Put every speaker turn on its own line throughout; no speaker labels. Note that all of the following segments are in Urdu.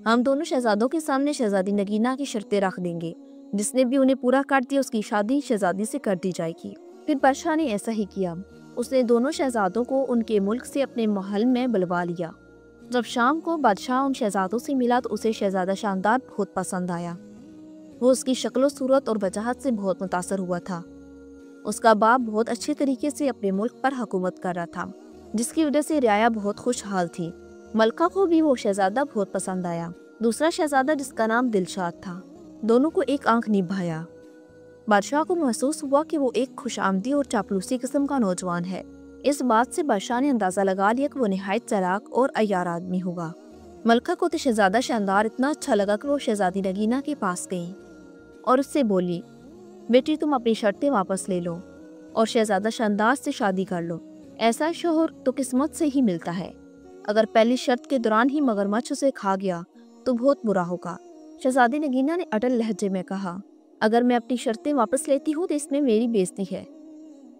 ہم دونوں شہزادوں کے سامنے شہزادی نگینا کی شرطیں رکھ دیں گے، جس نے بھی انہیں پورا کر دیا اس کی شادی شہزادی سے کر دی جائے گی۔ پھر بادشاہ نے ایسا ہی کیا، اس نے دونوں شہزادوں کو ان کے ملک سے اپنے محل میں بلوا لیا۔ جب شام کو بادشاہ ان شہزادوں سے ملا تو اسے شہزادہ شاندار بہت پسند آیا۔ وہ اس کی شکل و صورت اور وجاہت سے بہت متاثر ہوا تھا۔ اس کا باپ بہت اچھے طریقے سے اپنے ملک پر حکومت کر رہا تھا، جس کی وجہ سے رعایا بہت خوشحال تھی۔ ملکہ کو بھی وہ شہزادہ بہت پسند آیا۔ دوسرا شہزادہ جس کا نام دلشاد تھا، دونوں کو ایک آنکھ نبھایا۔ بادشاہ کو محسوس ہوا کہ وہ ایک خوش آمدی اور چاپلوسی قسم کا نوجوان ہے۔ اس بات سے بادشاہ نے اندازہ لگا لیا کہ وہ نہایت چالاک اور عیار آدمی ہوگا۔ ملکہ کو تو شہزادہ شاندار اتنا اچھا لگا کہ وہ شہزادی نگینا کے پاس گئی اور اس سے بولی، بیٹی تم اپنی شرطیں واپس لے لو اور شہزادہ شاندار سے شادی کر لو۔ ایسا شوہر تو قسمت سے ہی ملتا ہے۔ اگر پہلی شرط کے دوران ہی مگرمچھ اسے کھا گیا تو بہت برا ہوگا۔ شہزادی نگینا نے اٹل لہجے میں کہا، اگر میں اپنی شرطیں واپس لیتی ہوں تو اس میں میری بے عزتی ہے۔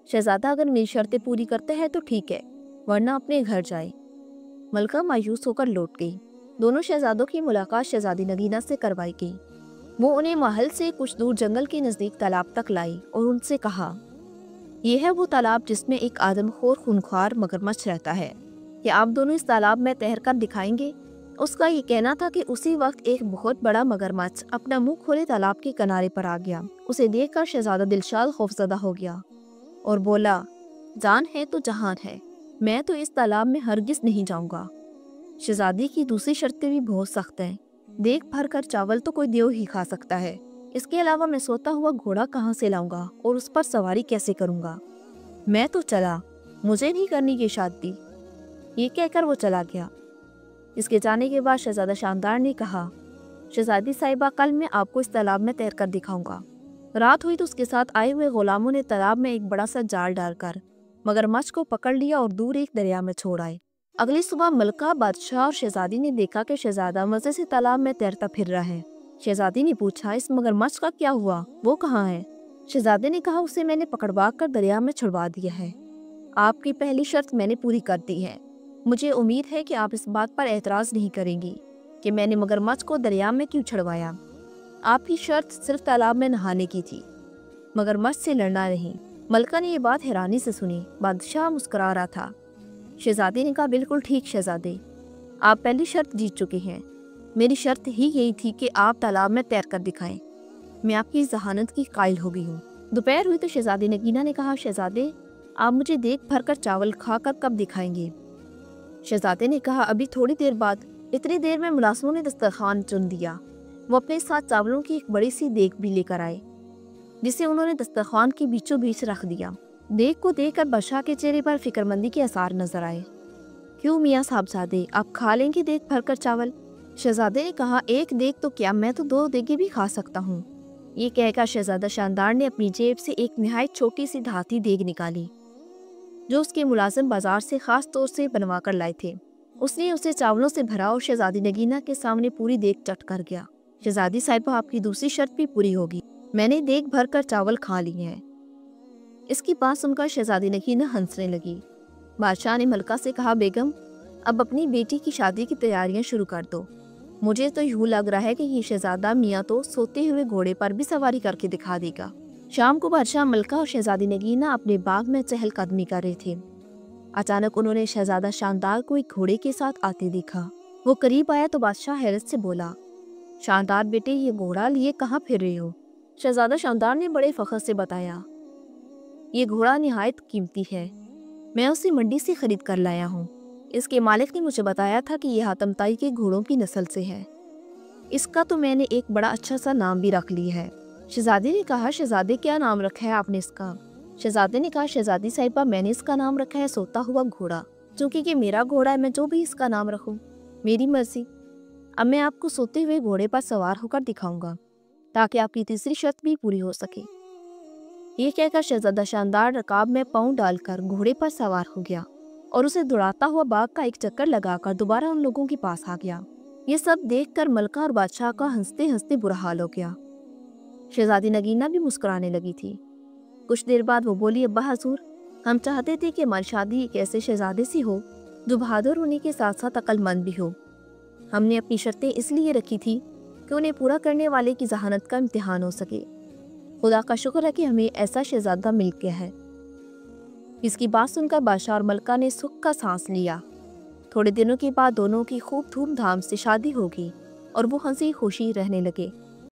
شہزادہ اگر میری شرطیں پوری کرتے ہیں تو ٹھیک ہے، ورنہ اپنے گھر جائے۔ ملکہ مایوس ہو کر لوٹ گئی۔ دونوں شہزادوں کی ملاقات شہزادی نگینا سے کروائی گئی۔ وہ انہیں محل سے کچھ دور جنگل کے نزدیک تالاب تک لائی اور ان سے کہا، یہ ہے وہ تالاب جس میں ایک آدم خور خونخوار مگرمچھ رہتا ہے، کہ آپ دونوں اس تالاب میں تیر کر دکھائیں گے؟ اس کا یہ کہنا تھا کہ اسی وقت ایک بہت بڑا مگرمچھ اپنا منہ کھولے تالاب کے کنارے پر آ گیا۔ اسے دیکھ کر شہزادہ دلشاد خوفزدہ ہو گیا اور بولا، جان ہے تو جہان ہے، میں تو اس تالاب میں ہرگز نہیں جاؤں گا۔ شہزادی کی دوسری شرطیں بھی بہت سخت ہیں۔ دیکھ بھر کر چاول تو کوئی دیو ہی کھا سکتا ہے، اس کے علاوہ میں سوتا ہوا گھوڑا کہاں سے لاؤں گا اور اس پر سواری کیسے کروں گا؟ میں تو چلا، مجھے نہیں کرنی یہ شادی۔ یہ کہہ کر وہ چلا گیا۔ اس کے جانے کے بعد شہزادہ شاندار نے کہا، شہزادی صاحبہ، کل میں آپ کو اس تالاب میں تیر کر دکھاؤں گا۔ رات ہوئی تو اس کے ساتھ آئے ہوئے غلاموں نے تالاب میں ایک بڑا سا جال ڈال کر مگرمچھ کو پکڑ لیا اور دور ایک دریا میں چھوڑ آئے۔ اگلی صبح ملکہ، بادشاہ اور شہزادی نے دیکھا کہ شہزادہ مزے سے تالاب میں تیرتا پھر رہا ہے۔ شہزادی نے پوچھا، اس مگرمچھ کا کیا ہوا؟ وہ کہاں ہے؟ شہزادے نے کہا، اسے میں نے پکڑوا کر دریا میں چھڑوا دیا ہے۔ آپ کی پہلی شرط میں نے پوری کر دی ہے۔ مجھے امید ہے کہ آپ اس بات پر اعتراض نہیں کریں گی کہ میں نے مگرمچھ کو دریا میں کیوں چھڑوایا۔ آپ کی شرط صرف تالاب میں نہانے کی تھی، مگرمچھ سے لڑنا نہیں۔ ملکہ نے یہ بات حیرانی سے سنی۔ بادشاہ مسکرا رہا تھا۔ شہزادی نے کہا، بالکل ٹھیک شہزادے، آپ پہلی شرط جیت چکے ہیں۔ میری شرط ہی یہی تھی کہ آپ تالاب میں تیر کر دکھائیں۔ میں آپ کی ذہانت کی قائل ہو گئی ہوں۔ دوپہر ہوئی تو شہزادی نگینا نے کہا، شہزادے، آپ مجھے دیکھ بھر کر چاول کھا کر کب دکھائیں گے؟ شہزادے نے کہا، ابھی تھوڑی دیر بعد۔ اتنی دیر میں ملازموں نے دسترخوان چن دیا۔ وہ اپنے ساتھ چاولوں کی ایک بڑی سی دیگ بھی لے کر آئے، جسے انہوں نے دسترخوان کے بیچوں بیچ رکھ دیا۔ دیگ کو دیکھ کر بادشاہ کے چہرے پر فکرمندی کے آثار نظر آئے۔ کیوں میاں صاحبزادے، آپ کھا لیں گے دیگ بھر کر چاول؟ شہزادے نے کہا، ایک دیگ تو کیا، میں تو 2 دیگیں بھی کھا سکتا ہوں۔ یہ کہہ کر شہزادہ شاندار نے اپنی جیب سے ایک نہایت چھوٹی سی دھاتی دیگ نکالی، جو اس کے ملازم بازار سے خاص طور سے بنوا کر لائے تھے۔ اس نے اسے چاولوں سے بھرا اور شہزادی نگینا کے سامنے پوری دیگ چٹ کر گیا۔ شہزادی صاحبہ، آپ کی دوسری شرط بھی پوری ہوگی، میں نے دیگ بھر کر چاول کھا لیے ہیں۔ اس کی بات سن کر شہزادی نگینا ہنسنے لگی۔ بادشاہ نے ملکہ سے کہا، بیگم، اب اپنی بیٹی کی شادی کی تیاریاں شروع کر دو۔ مجھے تو یوں لگ رہا ہے کہ یہ شہزادہ میاں تو سوتے ہوئے گھوڑے پر بھی سواری کر کے دکھا دے گا۔ شام کو بادشاہ، ملکہ اور شہزادی نگینا اپنے باغ میں چہل قدمی کر رہے تھے۔ اچانک انہوں نے شہزادہ شاندار کو ایک گھوڑے کے ساتھ آتے دیکھا۔ وہ قریب آیا تو بادشاہ حیرت سے بولا، شاندار بیٹے، یہ گھوڑا لیے کہاں پھر رہے ہو؟ شہزادہ شاندار نے بڑے فخر سے بتایا، یہ گھوڑا نہایت قیمتی ہے، میں اسے منڈی سے خرید کر لایا ہوں۔ اس کے مالک نے مجھے بتایا تھا کہ یہ حاتم طائی کے گھوڑوں کی نسل سے ہے۔ اس کا تو میں نے ایک بڑا اچھا سا نام بھی رکھ لی ہے۔ شہزادی نے کہا، شہزادے، کیا نام رکھا ہے آپ نے اس کا؟ شہزادے نے کہا، شہزادی صاحبہ، میں نے اس کا نام رکھا ہے سوتا ہوا گھوڑا، چونکہ یہ میرا گھوڑا ہے، میں جو بھی اس کا نام رکھوں میری مرضی۔ اب میں آپ کو سوتے ہوئے گھوڑے پر سوار ہو کر دکھاؤں گا تاکہ آپ کی تیسری شرط بھی پوری ہو سکے۔ یہ کہہ کر شہزادہ شاندار رکاب میں پاؤں ڈال کر گھوڑے پر سوار ہو گیا اور اسے دوڑاتا ہوا باغ کا ایک چکر لگا کر دوبارہ ان لوگوں کے پاس آ گیا۔ یہ سب دیکھ کر ملکہ اور بادشاہ کا ہنستے ہنستے برا حال ہو گیا۔ شہزادی نگینا بھی مسکرانے لگی تھی۔ کچھ دیر بعد وہ بولی، ابا حضور، ہم چاہتے تھے کہ ہماری شادی ایک ایسے شہزادے سے ہو جو بہادر ہونے کے ساتھ ساتھ عقل مند بھی ہو۔ ہم نے اپنی شرطیں اس لیے رکھی تھی کہ انہیں پورا کرنے والے کی ذہانت کا امتحان ہو سکے۔ خدا کا شکر ہے کہ ہمیں ایسا شہزادہ مل گیا ہے۔ اس کی بات سن کر بادشاہ اور ملکہ نے سکھ کا سانس لیا۔ تھوڑے دنوں کے بعد دونوں کی خوب دھوم دھام سے شادی ہو گئی اور وہ ہنسی خوشی رہنے لگے۔